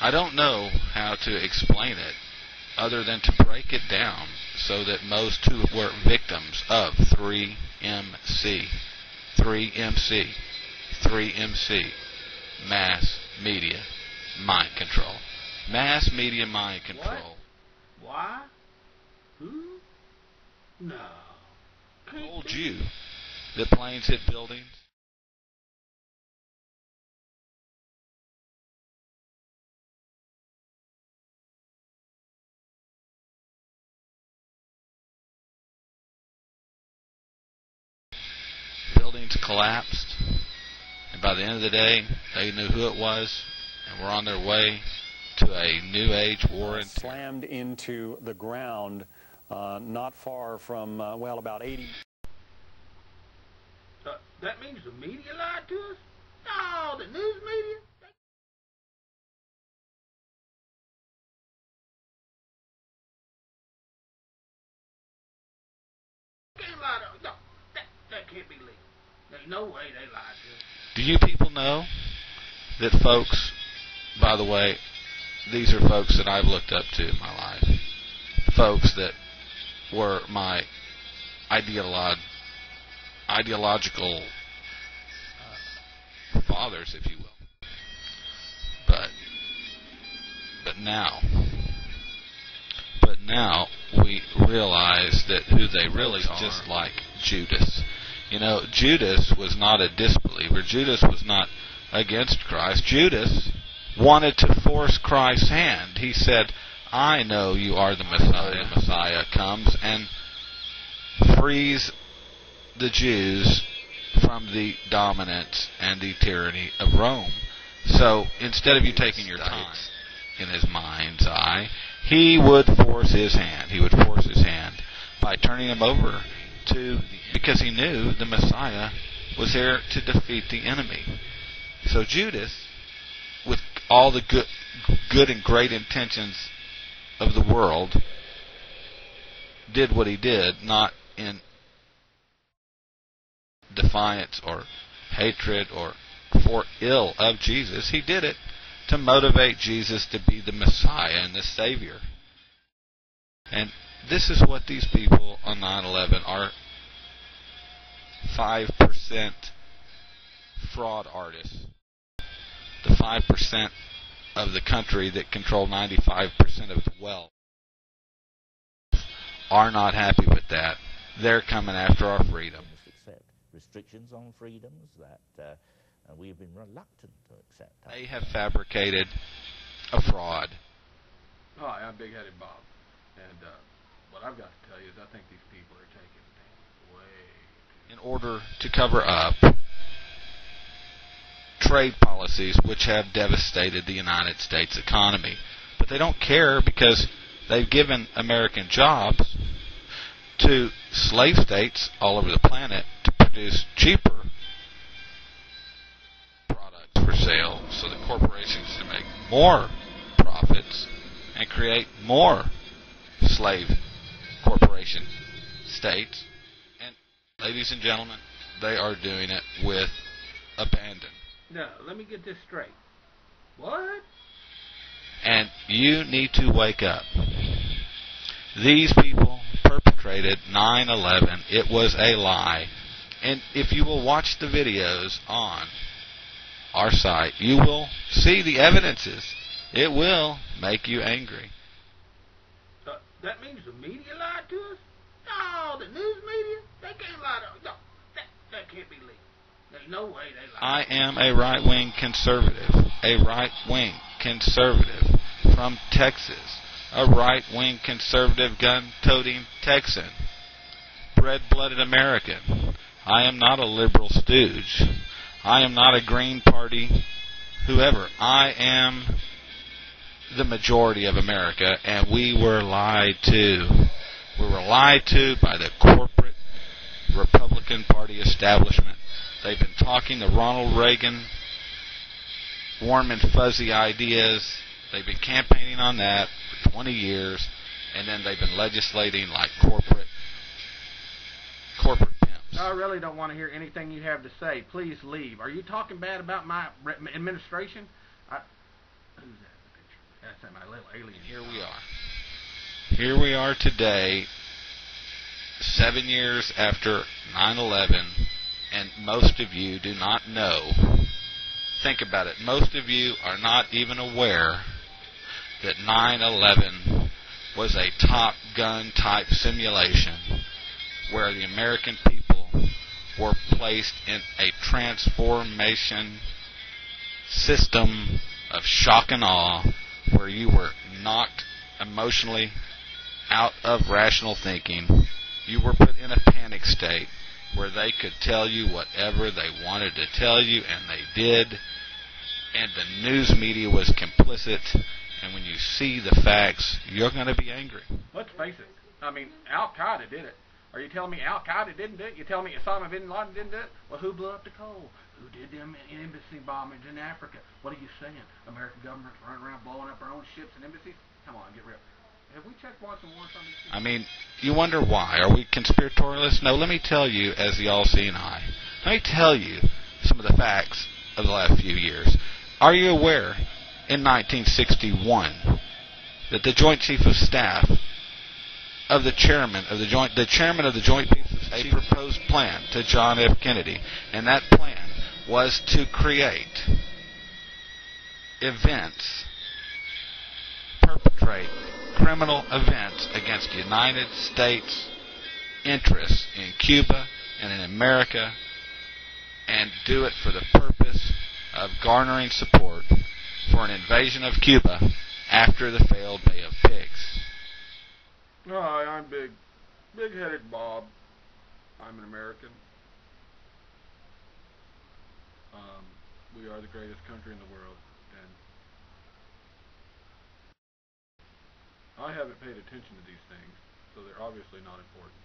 I don't know how to explain it other than to break it down so that most who were victims of 3MC, 3MC, mass media mind control. Mass media mind control. What? Why? Who? No. I told you that planes hit buildings. Buildings collapsed, and by the end of the day, they knew who it was, and were on their way to a new age war. Slammed into the ground, not far from, well, about 80. That means the media lied to us? No, the news media? They can't lie to us. No, that can't be legal. There's no way they lied to us. Do you people know that folks, by the way, these are folks that I've looked up to in my life, folks that were my ideological fathers, if you will. But now we realize that who they really are. Just like Judas. You know, Judas was not a disbeliever. Judas was not against Christ. Judas wanted to force Christ's hand. He said, I know you are the Messiah. The Messiah comes and frees the Jews from the dominance and the tyranny of Rome. So instead of you taking your time in his mind's eye, he would force his hand. He would force his hand by turning him over to, because he knew the Messiah was there to defeat the enemy. So Judas, with all the good and great intentions of the world, did what he did, not in defiance or hatred or for ill of Jesus. He did it to motivate Jesus to be the Messiah and the Savior. And this is what these people on 9/11 are: 5% fraud artists. The 5% of the country that control 95% of the wealth are not happy with that. They're coming after our freedom. Restrictions on freedoms that we have been reluctant to accept. They have fabricated a fraud. Hi, I'm Big Headed Bob, and what I've got to tell you is I think these people are taking things way in order to cover up trade policies which have devastated the United States economy. But they don't care because they've given American jobs to slave states all over the planet to produce cheaper products for sale, so the corporations can make more profits and create more slave corporation states. And ladies and gentlemen, they are doing it with abandon. No, let me get this straight. What? And you need to wake up. These people perpetrated 9/11. It was a lie. And if you will watch the videos on our site, you will see the evidences. It will make you angry. That means the media lied to us? No, the news media? They can't lie to us. No, that can't be legal. There's no way they lie. I am a right-wing conservative. A right-wing conservative from Texas. A right-wing conservative gun-toting Texan. Red-blooded American. I am not a liberal stooge. I am not a Green Party whoever. I am the majority of America, and we were lied to. We were lied to by the corporate Republican Party establishment. They've been talking to Ronald Reagan, warm and fuzzy ideas. They've been campaigning on that for 20 years, and then they've been legislating like corporate pimps. I really don't want to hear anything you have to say. Please leave. Are you talking bad about my administration? Who's that in the picture? That's my little alien. Here we are. Here we are today, 7 years after 9/11, and most of you do not know. Think about it. Most of you are not even aware that 9/11 was a Top Gun type simulation where the American people were placed in a transformation system of shock and awe, where you were knocked emotionally out of rational thinking. You were put in a panic state where they could tell you whatever they wanted to tell you, and they did, and the news media was complicit, and when you see the facts, you're going to be angry. Let's face it. I mean, Al-Qaeda did it. Are you telling me Al-Qaeda didn't do it? You telling me Osama bin Laden didn't do it? Well, who blew up the coal? Who did them embassy bombings in Africa? What are you saying? American government's running around blowing up our own ships and embassies? Come on, get real. Have we checked once and once on these people? I mean, you wonder why. Are we conspiratorialists? No, let me tell you, as the all-seeing eye, let me tell you some of the facts of the last few years. Are you aware, in 1961, that the Joint Chief of Staff of the chairman of the Joint Chiefs of Staff, a proposed plan to John F. Kennedy, and that plan was to create events, perpetrate criminal events against United States interests in Cuba and in America, and do it for the purpose of garnering support for an invasion of Cuba after the failed Bay of Pigs. Hi, I'm Big-Headed Bob. I'm an American. We are the greatest country in the world, and I haven't paid attention to these things, so they're obviously not important.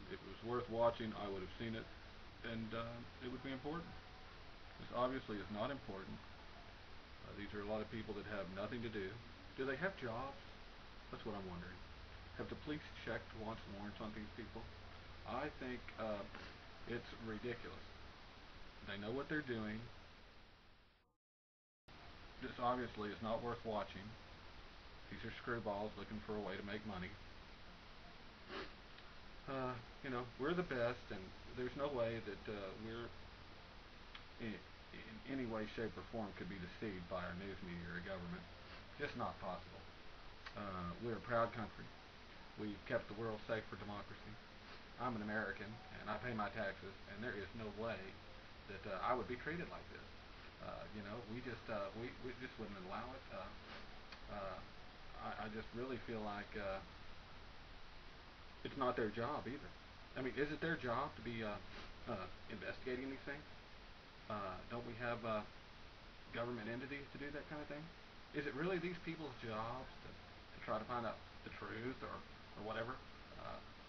If it was worth watching, I would have seen it, and it would be important. This obviously is not important. These are a lot of people that have nothing to do. Do they have jobs? That's what I'm wondering. Have the police checked wants and warrants on these people? I think it's ridiculous. They know what they're doing. This obviously is not worth watching. These are screwballs looking for a way to make money. You know, we're the best, and there's no way that we're in any way, shape, or form could be deceived by our news media or government. Just not possible. We're a proud country. We've kept the world safe for democracy. I'm an American, and I pay my taxes, and there is no way that I would be treated like this. You know, we just wouldn't allow it. I just really feel like it's not their job either. I mean, is it their job to be investigating these things? Don't we have government entities to do that kind of thing? Is it really these people's jobs to try to find out the truth or whatever?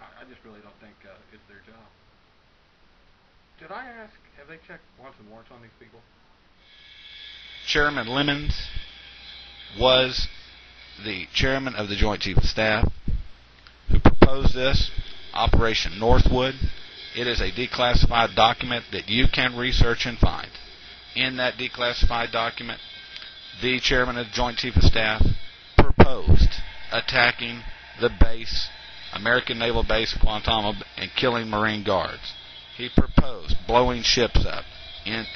I just really don't think it's their job. Did I ask, have they checked wants and warrants on these people? Chairman Lemons was the chairman of the Joint Chiefs of Staff who proposed this, Operation Northwood. It is a declassified document that you can research and find. In that declassified document, the chairman of the Joint Chiefs of Staff proposed attacking the base, American Naval Base Guantanamo, and killing Marine guards. He proposed blowing ships up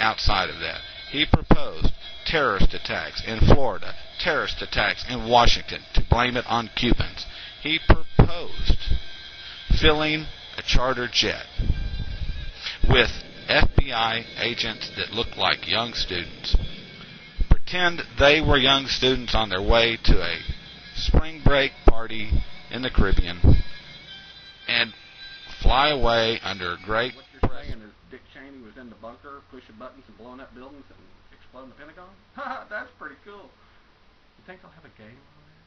outside of that. He proposed terrorist attacks in Florida, terrorist attacks in Washington, to blame it on Cubans. He proposed filling a charter jet with FBI agents that looked like young students. Pretend they were young students on their way to a spring break party in the Caribbean, and fly away under great What you're saying is Dick Cheney was in the bunker pushing buttons and blowing up buildings and exploding the Pentagon? Ha! That's pretty cool. You think they'll have a game on there?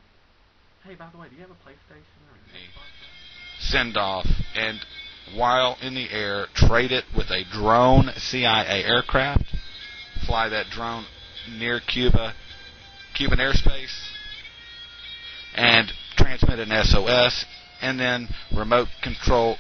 Hey, by the way, do you have a PlayStation or an Xbox? send off, and while in the air, trade it with a drone CIA aircraft, fly that drone near Cuban airspace, and transmit an SOS, and then remote control